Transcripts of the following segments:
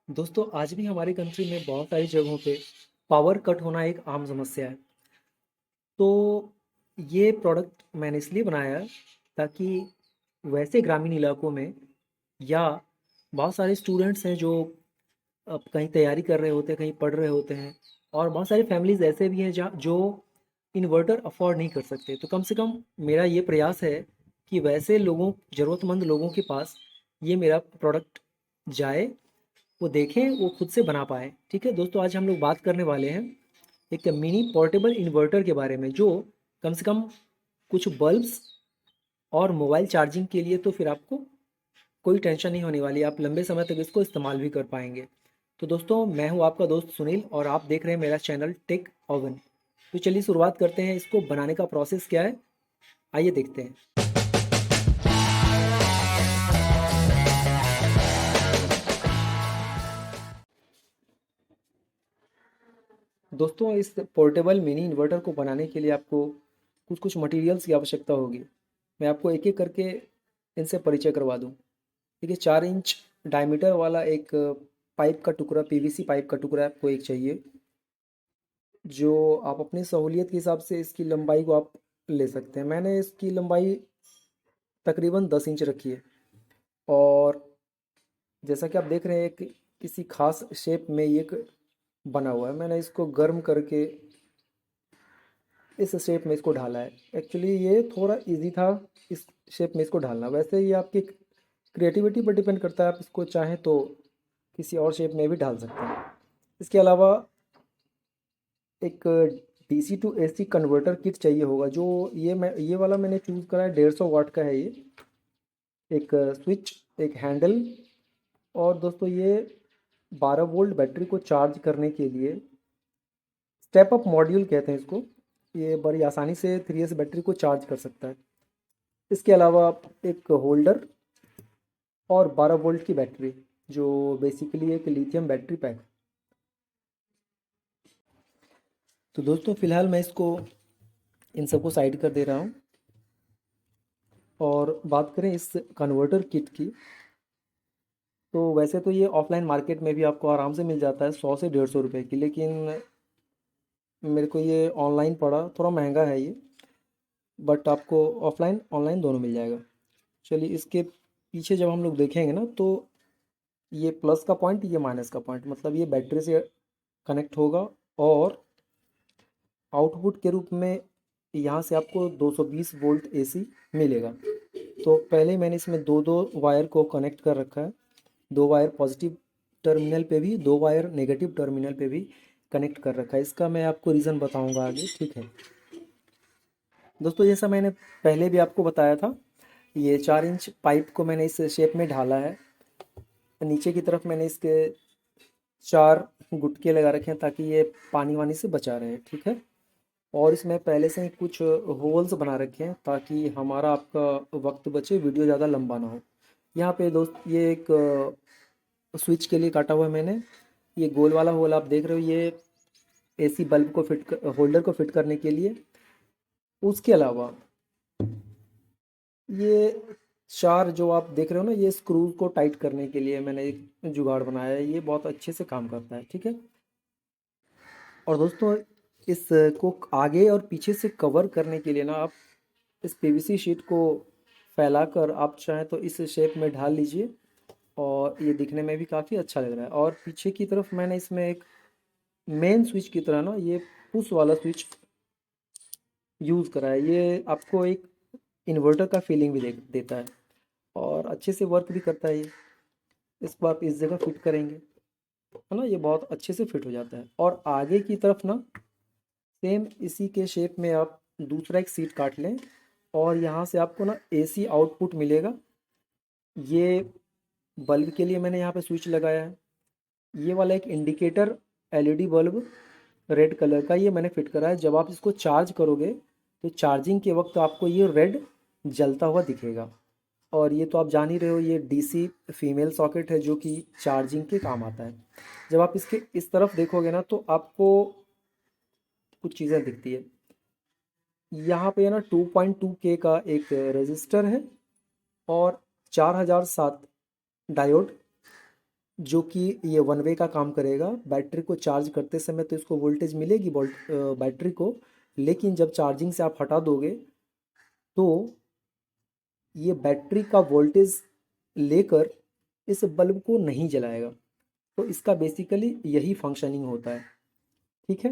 दोस्तों आज भी हमारी कंट्री में बहुत सारी जगहों पे पावर कट होना एक आम समस्या है। तो ये प्रोडक्ट मैंने इसलिए बनाया है ताकि वैसे ग्रामीण इलाकों में या बहुत सारे स्टूडेंट्स हैं जो अब कहीं तैयारी कर रहे होते हैं, कहीं पढ़ रहे होते हैं, और बहुत सारी फैमिलीज ऐसे भी हैं जहाँ जो इन्वर्टर अफोर्ड नहीं कर सकते। तो कम से कम मेरा ये प्रयास है कि वैसे लोगों, ज़रूरतमंद लोगों के पास ये मेरा प्रोडक्ट जाए, वो देखें, वो खुद से बना पाएँ। ठीक है दोस्तों, आज हम लोग बात करने वाले हैं एक मिनी पोर्टेबल इन्वर्टर के बारे में, जो कम से कम कुछ बल्ब्स और मोबाइल चार्जिंग के लिए तो फिर आपको कोई टेंशन नहीं होने वाली, आप लंबे समय तक इसको इस्तेमाल भी कर पाएंगे। तो दोस्तों, मैं हूँ आपका दोस्त सुनील और आप देख रहे हैं मेरा चैनल टेक ओवन। तो चलिए शुरुआत करते हैं, इसको बनाने का प्रोसेस क्या है, आइए देखते हैं। दोस्तों, इस पोर्टेबल मिनी इन्वर्टर को बनाने के लिए आपको कुछ कुछ मटेरियल्स की आवश्यकता होगी। मैं आपको एक एक करके इनसे परिचय करवा दूँ। देखिए, 4 इंच डायमीटर वाला एक पाइप का टुकड़ा, पीवीसी पाइप का टुकड़ा आपको एक चाहिए, जो आप अपनी सहूलियत के हिसाब से इसकी लंबाई को आप ले सकते हैं। मैंने इसकी लंबाई तकरीबन 10 इंच रखी है, और जैसा कि आप देख रहे हैं एक किसी खास शेप में ये एक बना हुआ है। मैंने इसको गर्म करके इस शेप में इसको ढाला है। एक्चुअली ये थोड़ा इजी था इस शेप में इसको ढालना। वैसे ये आपकी क्रिएटिविटी पर डिपेंड करता है, आप इसको चाहें तो किसी और शेप में भी ढाल सकते हैं। इसके अलावा एक DC to AC converter kit चाहिए होगा, जो ये वाला मैंने चूज़ करा है। 150 वाट का है ये। एक स्विच, एक हैंडल, और दोस्तों ये 12 वोल्ट बैटरी को चार्ज करने के लिए स्टेप अप मॉड्यूल कहते हैं इसको। ये बड़ी आसानी से 3S बैटरी को चार्ज कर सकता है। इसके अलावा एक होल्डर और 12 वोल्ट की बैटरी, जो बेसिकली एक लिथियम बैटरी पैक। तो दोस्तों, फिलहाल मैं इसको इन सबको साइड कर दे रहा हूँ, और बात करें इस कन्वर्टर किट की, तो वैसे तो ये ऑफलाइन मार्केट में भी आपको आराम से मिल जाता है 100 से 150 रुपए की, लेकिन मेरे को ये ऑनलाइन पड़ा, थोड़ा महंगा है ये। बट आपको ऑफलाइन ऑनलाइन दोनों मिल जाएगा। चलिए, इसके पीछे जब हम लोग देखेंगे ना, तो ये प्लस का पॉइंट, ये माइनस का पॉइंट, मतलब ये बैटरी से कनेक्ट होगा, और आउटपुट के रूप में यहाँ से आपको 220 वोल्ट एसी मिलेगा। तो पहले मैंने इसमें दो दो वायर को कनेक्ट कर रखा है। 2 वायर पॉजिटिव टर्मिनल पे भी, 2 वायर नेगेटिव टर्मिनल पे भी कनेक्ट कर रखा है। इसका मैं आपको रीज़न बताऊंगा आगे, ठीक है दोस्तों। जैसा मैंने पहले भी आपको बताया था, ये 4 इंच पाइप को मैंने इस शेप में ढाला है। नीचे की तरफ मैंने इसके 4 गुटके लगा रखे हैं, ताकि ये पानी वानी से बचा रहे, ठीक है। और इसमें पहले से ही कुछ होल्स बना रखे हैं, ताकि हमारा आपका वक्त बचे, वीडियो ज़्यादा लंबा ना हो। यहाँ पे दोस्त, ये एक स्विच के लिए काटा हुआ है मैंने। ये गोल वाला होल आप देख रहे हो, ये एसी बल्ब को होल्डर को फिट करने के लिए। उसके अलावा ये 4 जो आप देख रहे हो ना, ये स्क्रूज को टाइट करने के लिए मैंने एक जुगाड़ बनाया है। ये बहुत अच्छे से काम करता है, ठीक है। और दोस्तों, इसको आगे और पीछे से कवर करने के लिए ना, आप इस पीवीसी शीट को फैलाकर आप चाहें तो इस शेप में ढाल लीजिए, और ये दिखने में भी काफ़ी अच्छा लग रहा है। और पीछे की तरफ मैंने इसमें एक मेन स्विच की तरह ना, ये पुश वाला स्विच यूज़ करा है। ये आपको एक इन्वर्टर का फीलिंग भी देता है, और अच्छे से वर्क भी करता है ये। इसको आप इस जगह फिट करेंगे, है ना, ये बहुत अच्छे से फिट हो जाता है। और आगे की तरफ ना, सेम इसी के शेप में आप दूसरा एक सीट काट लें, और यहाँ से आपको ना एसी आउटपुट मिलेगा। ये बल्ब के लिए मैंने यहाँ पे स्विच लगाया है। ये वाला एक indicator LED bulb red colour का, ये मैंने फिट करा है। जब आप इसको चार्ज करोगे, तो चार्जिंग के वक्त आपको ये रेड जलता हुआ दिखेगा। और ये तो आप जान ही रहे हो, ये डीसी फीमेल सॉकेट है, जो कि चार्जिंग के काम आता है। जब आप इसके इस तरफ देखोगे ना, तो आपको कुछ चीज़ें दिखती है। यहाँ पे है ना 2.2K का एक रजिस्टर है, और 4007 डायोड, जो कि ये वन वे का काम करेगा। बैटरी को चार्ज करते समय तो इसको वोल्टेज मिलेगी बैटरी को, लेकिन जब चार्जिंग से आप हटा दोगे तो ये बैटरी का वोल्टेज लेकर इस बल्ब को नहीं जलाएगा। तो इसका बेसिकली यही फंक्शनिंग होता है। ठीक है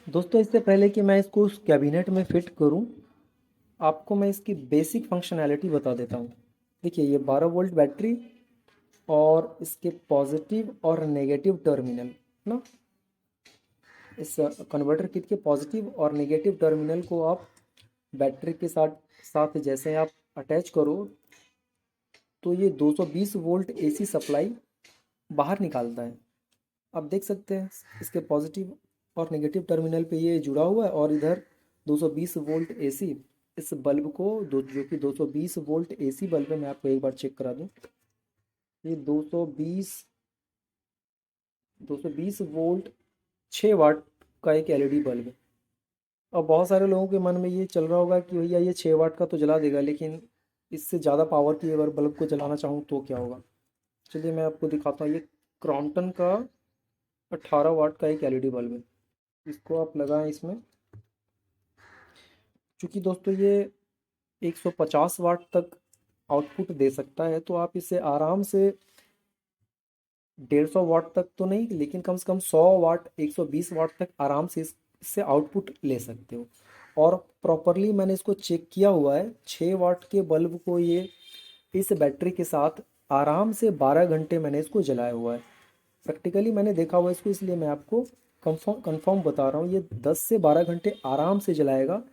दोस्तों, इससे पहले कि मैं इसको उस कैबिनेट में फिट करूं, आपको मैं इसकी बेसिक फंक्शनैलिटी बता देता हूं। देखिए, ये 12 वोल्ट बैटरी और इसके पॉजिटिव और नेगेटिव टर्मिनल ना, इस कन्वर्टर किट के पॉजिटिव और नेगेटिव टर्मिनल को आप बैटरी के साथ साथ जैसे आप अटैच करो तो ये 220 वोल्ट एसी सप्लाई बाहर निकालता है। आप देख सकते हैं इसके पॉजिटिव और नेगेटिव टर्मिनल पे ये जुड़ा हुआ है, और इधर 220 वोल्ट एसी इस बल्ब को जो कि 220 वोल्ट एसी बल्ब है। मैं आपको एक बार चेक करा दूं, ये 220 वोल्ट 6 वाट का एक एलईडी बल्ब है। अब बहुत सारे लोगों के मन में ये चल रहा होगा कि भैया ये 6 वाट का तो जला देगा, लेकिन इससे ज़्यादा पावर की अगर बल्ब को जलाना चाहूँ तो क्या होगा। चलिए मैं आपको दिखाता हूँ। ये क्रॉम्पटन का 18 वाट का एक एलईडी बल्ब है। इसको आप लगाएं इसमें, क्योंकि दोस्तों ये 150 वाट तक आउटपुट दे सकता है, तो आप इसे आराम से 150 वाट तक तो नहीं, लेकिन कम से कम 100 वाट 120 वाट तक आराम से इससे आउटपुट ले सकते हो। और प्रॉपरली मैंने इसको चेक किया हुआ है, 6 वाट के बल्ब को ये इस बैटरी के साथ आराम से 12 घंटे मैंने इसको जलाया हुआ है। प्रैक्टिकली मैंने देखा हुआ है इसको, इसलिए मैं आपको कंफर्म बता रहा हूँ। ये 10 से 12 घंटे आराम से जलाएगा।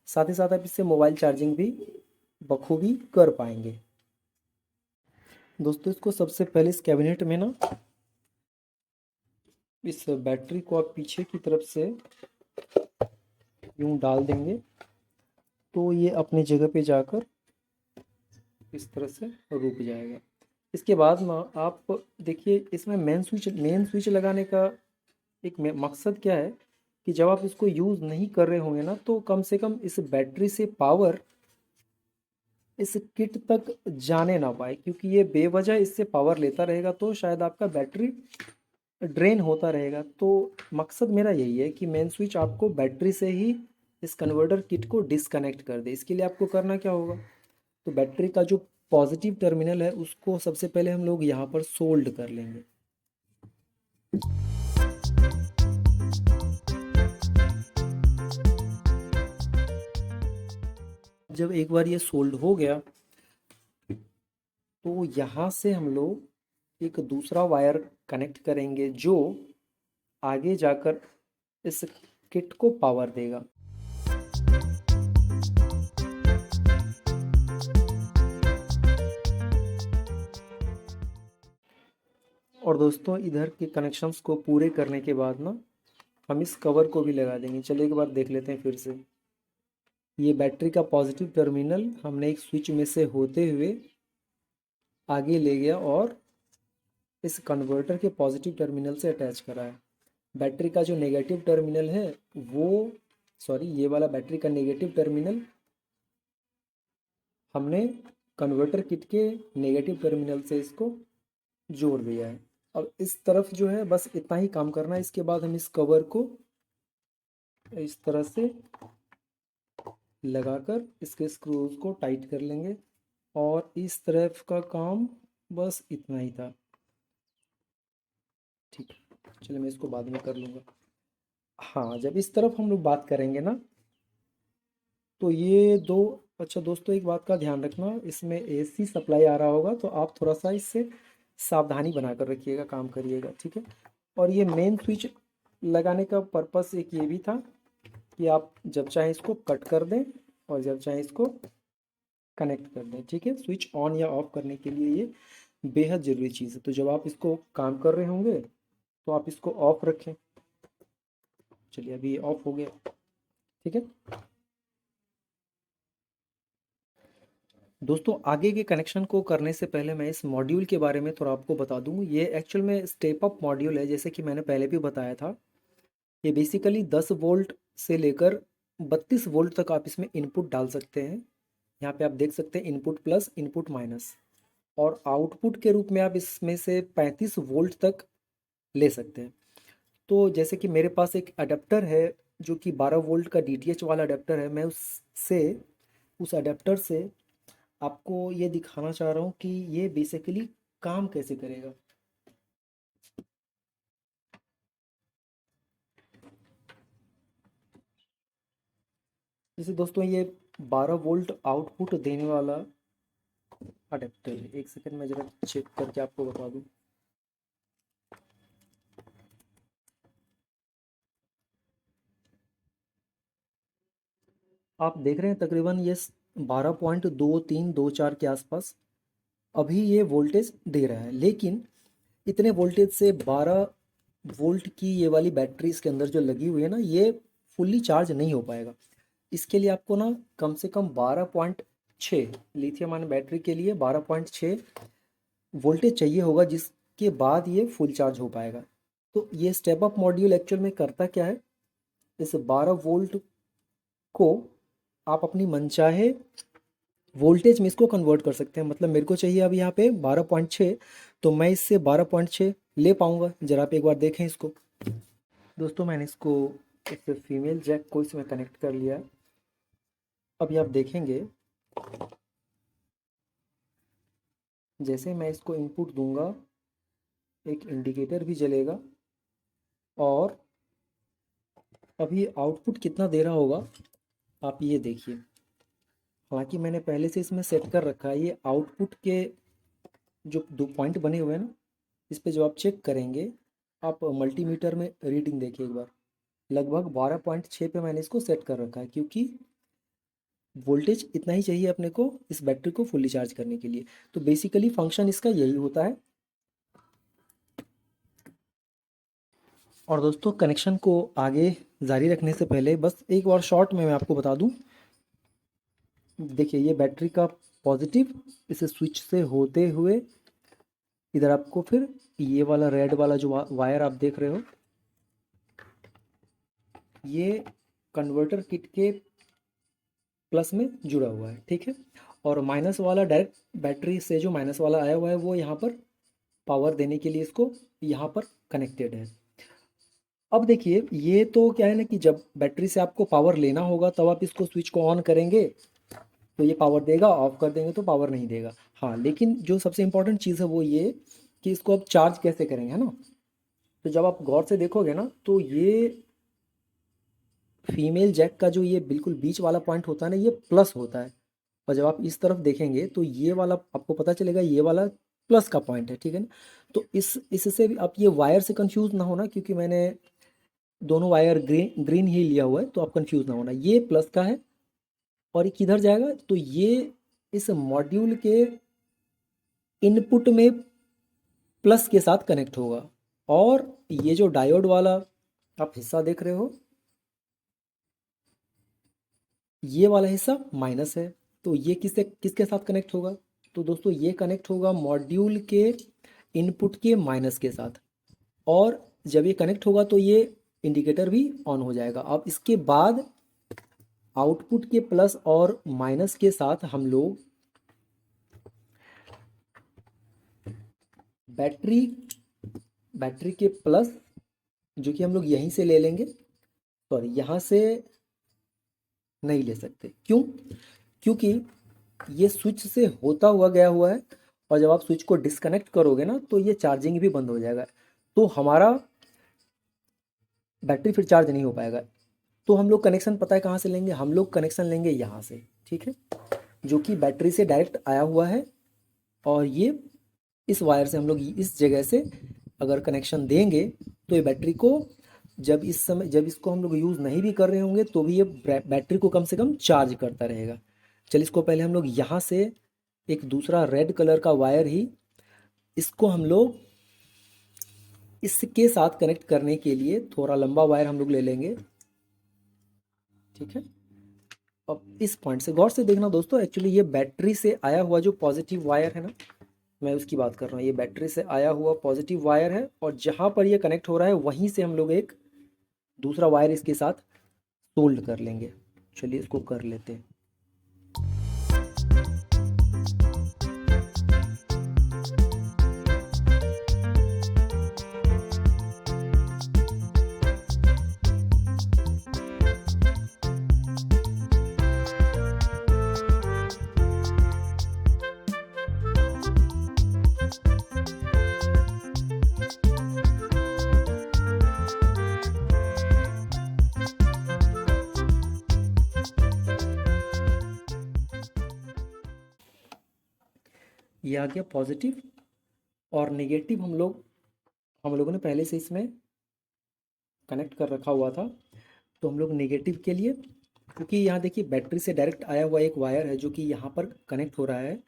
साथ ही साथ आप इससे मोबाइल चार्जिंग भी बखूबी कर पाएंगे। दोस्तों, इसको सबसे पहले इस कैबिनेट में ना, इस बैटरी को आप पीछे की तरफ से यूं डाल देंगे तो ये अपने जगह पे जाकर इस तरह से रुक जाएगा। इसके बाद ना आप देखिए, इसमें मेन स्विच लगाने का एक मकसद क्या है कि जब आप इसको यूज़ नहीं कर रहे होंगे ना, तो कम से कम इस बैटरी से पावर इस किट तक जाने ना पाए, क्योंकि ये बेवजह इससे पावर लेता रहेगा तो शायद आपका बैटरी ड्रेन होता रहेगा। तो मकसद मेरा यही है कि मेन स्विच आपको बैटरी से ही इस कन्वर्टर किट को डिस्कनेक्ट कर दे। इसके लिए आपको करना क्या होगा, तो बैटरी का जो पॉजिटिव टर्मिनल है उसको सबसे पहले हम लोग यहाँ पर सोल्ड कर लेंगे। जब एक बार ये सोल्ड हो गया तो यहाँ से हम लोग एक दूसरा वायर कनेक्ट करेंगे जो आगे जाकर इस किट को पावर देगा। और दोस्तों, इधर के कनेक्शंस को पूरे करने के बाद ना हम इस कवर को भी लगा देंगे। चलिए एक बार देख लेते हैं फिर से। ये बैटरी का पॉजिटिव टर्मिनल हमने एक स्विच में से होते हुए आगे ले गया और इस कन्वर्टर के पॉजिटिव टर्मिनल से अटैच करा है। बैटरी का जो नेगेटिव टर्मिनल है वो, सॉरी, ये वाला बैटरी का नेगेटिव टर्मिनल हमने कन्वर्टर किट के नेगेटिव टर्मिनल से इसको जोड़ दिया है। अब इस तरफ जो है बस इतना ही काम करना है। इसके बाद हम इस कवर को इस तरह से लगाकर इसके स्क्रूज को टाइट कर लेंगे, और इस तरफ का काम बस इतना ही था। ठीक है, चलिए मैं इसको बाद में कर लूँगा। हाँ, जब इस तरफ हम लोग बात करेंगे ना, तो ये दो, अच्छा दोस्तों, एक बात का ध्यान रखना, इसमें एसी सप्लाई आ रहा होगा तो आप थोड़ा सा इससे सावधानी बनाकर रखिएगा, काम करिएगा। ठीक है, और ये मेन स्विच लगाने का पर्पस एक ये भी था कि आप जब चाहें इसको कट कर दें और जब चाहें इसको कनेक्ट कर दें। ठीक है, स्विच ऑन या ऑफ करने के लिए ये बेहद ज़रूरी चीज़ है। तो जब आप इसको काम कर रहे होंगे तो आप इसको ऑफ रखें। चलिए, अभी ये ऑफ हो गया। ठीक है दोस्तों, आगे के कनेक्शन को करने से पहले मैं इस मॉड्यूल के बारे में थोड़ा आपको बता दूं। ये एक्चुअल में स्टेप अप मॉड्यूल है, जैसे कि मैंने पहले भी बताया था। ये बेसिकली 10 वोल्ट से लेकर 32 वोल्ट तक आप इसमें इनपुट डाल सकते हैं। यहाँ पे आप देख सकते हैं इनपुट प्लस इनपुट माइनस। और आउटपुट के रूप में आप इसमें से 35 वोल्ट तक ले सकते हैं। तो जैसे कि मेरे पास एक अडेप्टर है जो कि 12 वोल्ट का डीटीएच वाला अडेप्टर है, मैं उससे उस अडेप्टर से आपको ये दिखाना चाह रहा हूँ कि ये बेसिकली काम कैसे करेगा। जैसे दोस्तों ये 12 वोल्ट आउटपुट देने वाला अडेप्टर है। एक सेकंड में ज़रा चेक करके आपको बता दूँ। आप देख रहे हैं तकरीबन ये 12.2324 के आसपास अभी ये वोल्टेज दे रहा है, लेकिन इतने वोल्टेज से 12 वोल्ट की ये वाली बैटरी इसके अंदर जो लगी हुई है ना, ये फुल्ली चार्ज नहीं हो पाएगा। इसके लिए आपको ना कम से कम 12.6 लिथियम आयन बैटरी के लिए 12.6 वोल्टेज चाहिए होगा, जिसके बाद ये फुल चार्ज हो पाएगा। तो ये स्टेप अप मॉड्यूल एक्चुअल में करता क्या है, इस 12 वोल्ट को आप अपनी मनचाहे वोल्टेज में इसको कन्वर्ट कर सकते हैं। मतलब मेरे को चाहिए अब यहाँ पे 12.6, तो मैं इससे 12.6 ले पाऊँगा। ज़रा आप एक बार देखें इसको। दोस्तों मैंने इसको इस फीमेल जैक को इसमें कनेक्ट कर लिया। अभी आप देखेंगे जैसे मैं इसको इनपुट दूंगा एक इंडिकेटर भी जलेगा, और अभी आउटपुट कितना दे रहा होगा आप ये देखिए। हालांकि मैंने पहले से इसमें सेट कर रखा है। ये आउटपुट के जो 2 पॉइंट बने हुए हैं ना, इस पे जब आप चेक करेंगे, आप मल्टीमीटर में रीडिंग देखिए एक बार। लगभग 12.6 पे मैंने इसको सेट कर रखा है, क्योंकि वोल्टेज इतना ही चाहिए अपने को इस बैटरी को फुल्ली चार्ज करने के लिए। तो बेसिकली फंक्शन इसका यही होता है। और दोस्तों कनेक्शन को आगे जारी रखने से पहले बस एक बार शॉर्ट में मैं आपको बता दूं। देखिए ये बैटरी का पॉजिटिव इस स्विच से होते हुए इधर आपको फिर ये वाला रेड वाला जो वायर आप देख रहे हो, ये कन्वर्टर किट के प्लस में जुड़ा हुआ है, ठीक है। और माइनस वाला डायरेक्ट बैटरी से जो माइनस वाला आया हुआ है वो यहाँ पर पावर देने के लिए इसको यहाँ पर कनेक्टेड है। अब देखिए ये तो क्या है ना कि जब बैटरी से आपको पावर लेना होगा तब आप इसको स्विच को ऑन करेंगे तो ये पावर देगा, ऑफ कर देंगे तो पावर नहीं देगा। हाँ, लेकिन जो सबसे इम्पोर्टेंट चीज़ है वो ये कि इसको आप चार्ज कैसे करेंगे, है ना। तो जब आप गौर से देखोगे ना तो ये फीमेल जैक का जो ये बिल्कुल बीच वाला पॉइंट होता है ना, ये प्लस होता है। और जब आप इस तरफ देखेंगे तो ये वाला आपको पता चलेगा ये वाला प्लस का पॉइंट है, ठीक है ना। तो इससे भी आप ये वायर से कंफ्यूज ना होना, क्योंकि मैंने दोनों वायर ग्रीन ग्रीन ही लिया हुआ है, तो आप कंफ्यूज ना होना। ये प्लस का है और ये किधर जाएगा, तो ये इस मॉड्यूल के इनपुट में प्लस के साथ कनेक्ट होगा। और ये जो डायोड वाला आप हिस्सा देख रहे हो, ये वाला हिस्सा माइनस है। तो ये किससे किसके साथ कनेक्ट होगा, तो दोस्तों ये कनेक्ट होगा मॉड्यूल के इनपुट के माइनस के साथ। और जब ये कनेक्ट होगा तो ये इंडिकेटर भी ऑन हो जाएगा। अब इसके बाद आउटपुट के प्लस और माइनस के साथ हम लोग बैटरी बैटरी के प्लस जो कि हम लोग यहीं से ले लेंगे, सॉरी यहाँ से नहीं ले सकते। क्यों, क्योंकि ये स्विच से होता हुआ गया हुआ है, और जब आप स्विच को डिस्कनेक्ट करोगे ना तो ये चार्जिंग भी बंद हो जाएगा, तो हमारा बैटरी फिर चार्ज नहीं हो पाएगा। तो हम लोग कनेक्शन पता है कहाँ से लेंगे, हम लोग कनेक्शन लेंगे यहाँ से, ठीक है, जो कि बैटरी से डायरेक्ट आया हुआ है। और ये इस वायर से हम लोग इस जगह से अगर कनेक्शन देंगे तो ये बैटरी को जब इसको हम लोग यूज़ नहीं भी कर रहे होंगे तो भी ये बैटरी को कम से कम चार्ज करता रहेगा। चलिए इसको पहले हम लोग यहाँ से एक दूसरा रेड कलर का वायर ही इसको हम लोग इसके साथ कनेक्ट करने के लिए थोड़ा लंबा वायर हम लोग ले लेंगे, ठीक है। अब इस पॉइंट से गौर से देखना दोस्तों, एक्चुअली ये बैटरी से आया हुआ जो पॉजिटिव वायर है ना, मैं उसकी बात कर रहा हूँ। ये बैटरी से आया हुआ पॉजिटिव वायर है, और जहाँ पर ये कनेक्ट हो रहा है वहीं से हम लोग एक दूसरा वायर इसके साथ सोल्ड कर लेंगे। चलिए इसको कर लेते हैं। ये आ गया पॉजिटिव, और नेगेटिव हम लोगों ने पहले से इसमें कनेक्ट कर रखा हुआ था। तो हम लोग नेगेटिव के लिए, क्योंकि यहाँ देखिए बैटरी से डायरेक्ट आया हुआ एक वायर है जो कि यहाँ पर कनेक्ट हो रहा है,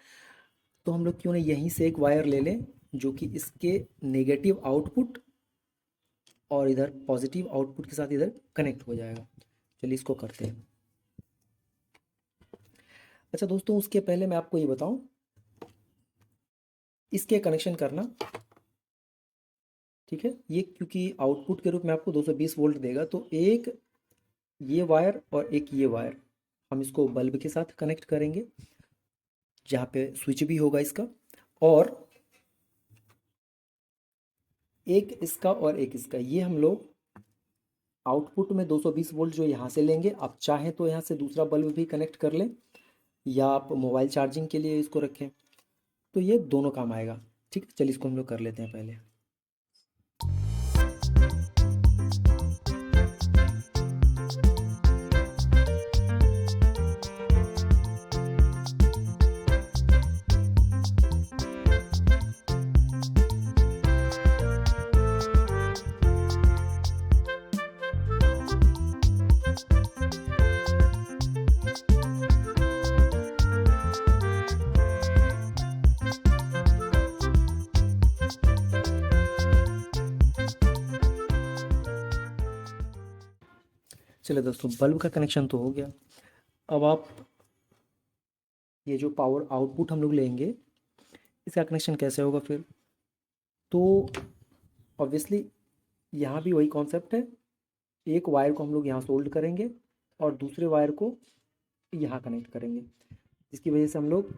तो हम लोग क्यों ना यहीं से एक वायर ले लें जो कि इसके नेगेटिव आउटपुट और इधर पॉजिटिव आउटपुट के साथ इधर कनेक्ट हो जाएगा। चलिए इसको करते हैं। अच्छा दोस्तों, उसके पहले मैं आपको ये बताऊं, इसके कनेक्शन करना, ठीक है। ये क्योंकि आउटपुट के रूप में आपको 220 वोल्ट देगा, तो एक ये वायर और एक ये वायर हम इसको बल्ब के साथ कनेक्ट करेंगे, जहाँ पे स्विच भी होगा इसका, और एक इसका और एक इसका, ये हम लोग आउटपुट में 220 वोल्ट जो यहाँ से लेंगे। आप चाहें तो यहाँ से दूसरा बल्ब भी कनेक्ट कर लें, या आप मोबाइल चार्जिंग के लिए इसको रखें, तो ये दोनों काम आएगा। ठीक है, चलिए इसको हम लोग कर लेते हैं पहले। चलिए दोस्तों, बल्ब का कनेक्शन तो हो गया। अब आप ये जो पावर आउटपुट हम लोग लेंगे, इसका कनेक्शन कैसे होगा फिर? तो ऑब्वियसली यहाँ भी वही कॉन्सेप्ट है, एक वायर को हम लोग यहाँ सोल्ड करेंगे और दूसरे वायर को यहाँ कनेक्ट करेंगे, जिसकी वजह से हम लोग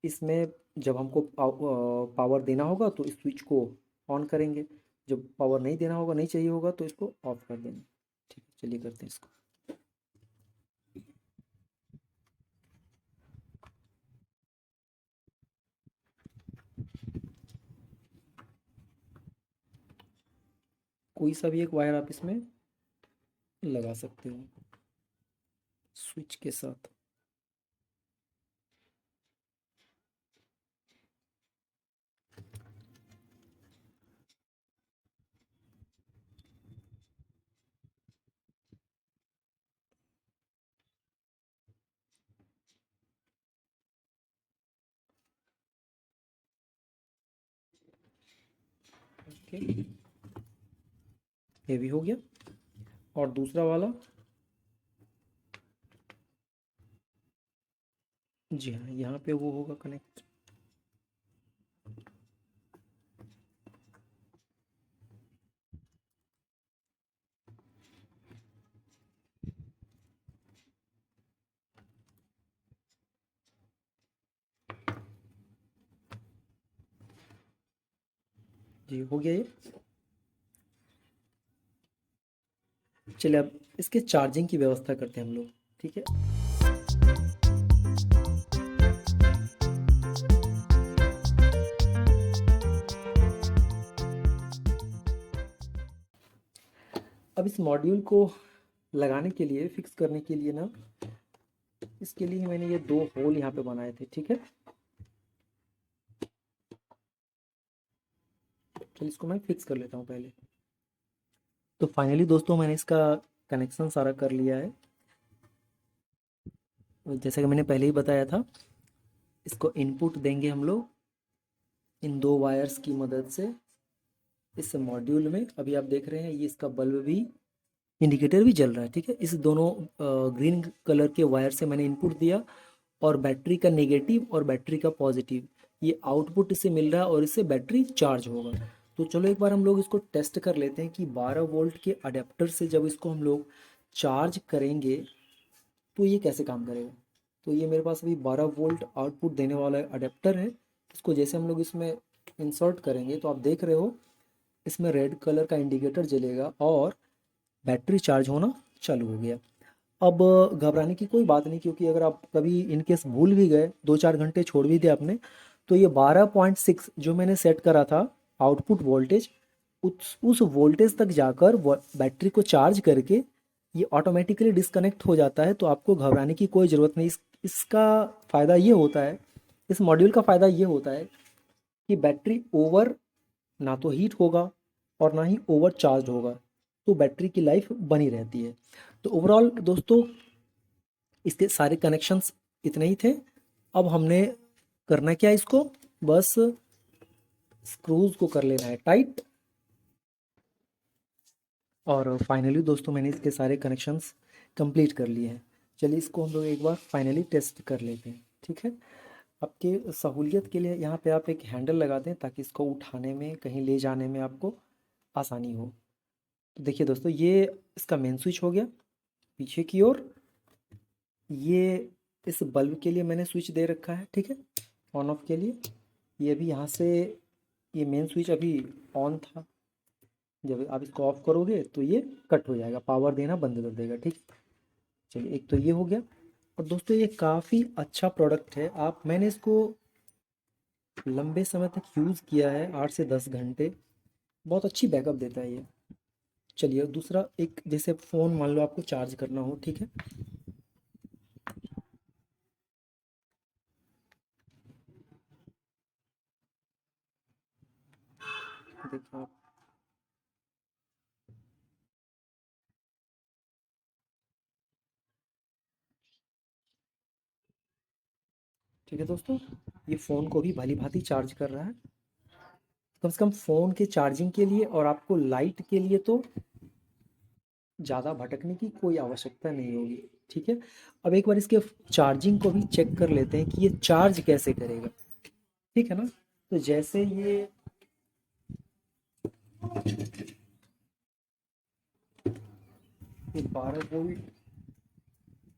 इसमें जब हमको पावर देना होगा तो इस स्विच को ऑन करेंगे, जब पावर नहीं देना होगा, नहीं चाहिए होगा, तो इसको ऑफ कर देंगे। ठीक है, चलिए करते हैं इसको। कोई सा भी एक वायर आप इसमें लगा सकते हो स्विच के साथ। ओके, ये भी हो गया। और दूसरा वाला, जी हाँ, यहाँ पे वो होगा कनेक्ट। जी हो गया ये। चलिए अब इसके चार्जिंग की व्यवस्था करते हैं हम लोग। ठीक है, अब इस मॉड्यूल को लगाने के लिए, फिक्स करने के लिए ना, इसके लिए मैंने ये दो होल यहाँ पे बनाए थे। ठीक है, चलिए इसको मैं फिक्स कर लेता हूँ पहले। तो फाइनली दोस्तों, मैंने इसका कनेक्शन सारा कर लिया है। जैसा कि मैंने पहले ही बताया था, इसको इनपुट देंगे हम लोग इन दो वायर्स की मदद से इस मॉड्यूल में। अभी आप देख रहे हैं ये इसका बल्ब भी, इंडिकेटर भी जल रहा है। ठीक है, इस दोनों ग्रीन कलर के वायर से मैंने इनपुट दिया, और बैटरी का नेगेटिव और बैटरी का पॉजिटिव, ये आउटपुट इससे मिल रहा है, और इससे बैटरी चार्ज होगा। तो चलो एक बार हम लोग इसको टेस्ट कर लेते हैं कि 12 वोल्ट के अडेप्टर से जब इसको हम लोग चार्ज करेंगे तो ये कैसे काम करेगा। तो ये मेरे पास अभी 12 वोल्ट आउटपुट देने वाला अडेप्टर है। इसको जैसे हम लोग इसमें इंसर्ट करेंगे तो आप देख रहे हो इसमें रेड कलर का इंडिकेटर जलेगा और बैटरी चार्ज होना चालू हो गया। अब घबराने की कोई बात नहीं, क्योंकि अगर आप कभी इनकेस भूल भी गए, 2-4 घंटे छोड़ भी दिया आपने, तो ये 12.6 जो मैंने सेट करा था आउटपुट वोल्टेज, उस वोल्टेज तक जाकर बैटरी को चार्ज करके ये ऑटोमेटिकली डिस्कनेक्ट हो जाता है। तो आपको घबराने की कोई ज़रूरत नहीं। इसका फ़ायदा ये होता है इस मॉड्यूल का फ़ायदा ये होता है कि बैटरी ओवर ना तो हीट होगा और ना ही ओवर चार्ज होगा, तो बैटरी की लाइफ बनी रहती है। तो ओवरऑल दोस्तों इसके सारे कनेक्शंस इतने ही थे। अब हमने करना क्या है, इसको बस स्क्रूज को कर लेना है टाइट। और फाइनली दोस्तों मैंने इसके सारे कनेक्शंस कंप्लीट कर लिए हैं। चलिए इसको हम लोग एक बार फाइनली टेस्ट कर लेते हैं, ठीक है। आपके सहूलियत के लिए यहाँ पे आप एक हैंडल लगा दें ताकि इसको उठाने में, कहीं ले जाने में आपको आसानी हो। तो देखिए दोस्तों, ये इसका मेन स्विच हो गया पीछे की ओर। ये इस बल्ब के लिए मैंने स्विच दे रखा है, ठीक है, ऑन ऑफ के लिए। ये भी यहाँ से, ये मेन स्विच अभी ऑन था, जब आप इसको ऑफ करोगे तो ये कट हो जाएगा, पावर देना बंद कर देगा, ठीक। चलिए एक तो ये हो गया। और दोस्तों ये काफ़ी अच्छा प्रोडक्ट है। आप, मैंने इसको लंबे समय तक यूज़ किया है, 8 से 10 घंटे, बहुत अच्छी बैकअप देता है ये। चलिए दूसरा, एक जैसे फ़ोन मान लो आपको चार्ज करना हो, ठीक है। देखिए आप, ठीक है दोस्तों, ये फ़ोन को भी भली भांति चार्ज कर रहा है। कम से कम फ़ोन के चार्जिंग के लिए और आपको लाइट के लिए तो ज़्यादा भटकने की कोई आवश्यकता नहीं होगी, ठीक है। अब एक बार इसके चार्जिंग को भी चेक कर लेते हैं कि ये चार्ज कैसे करेगा, ठीक है ना। तो जैसे ये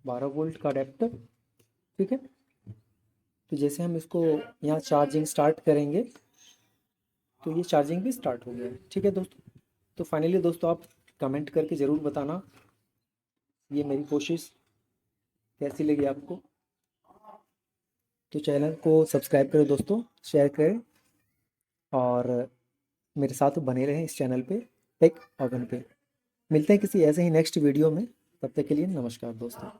12 वोल्ट का अडेप्टर, ठीक है। तो जैसे हम इसको यहाँ चार्जिंग स्टार्ट करेंगे तो ये चार्जिंग भी स्टार्ट हो गया है, ठीक है दोस्तों। तो फाइनली दोस्तों आप कमेंट करके ज़रूर बताना ये मेरी कोशिश कैसी लगी आपको। तो चैनल को सब्सक्राइब करें दोस्तों, शेयर करें और मेरे साथ बने रहें इस चैनल पे, टेक ओवन पे। मिलते हैं किसी ऐसे ही नेक्स्ट वीडियो में, तब तक के लिए नमस्कार दोस्तों।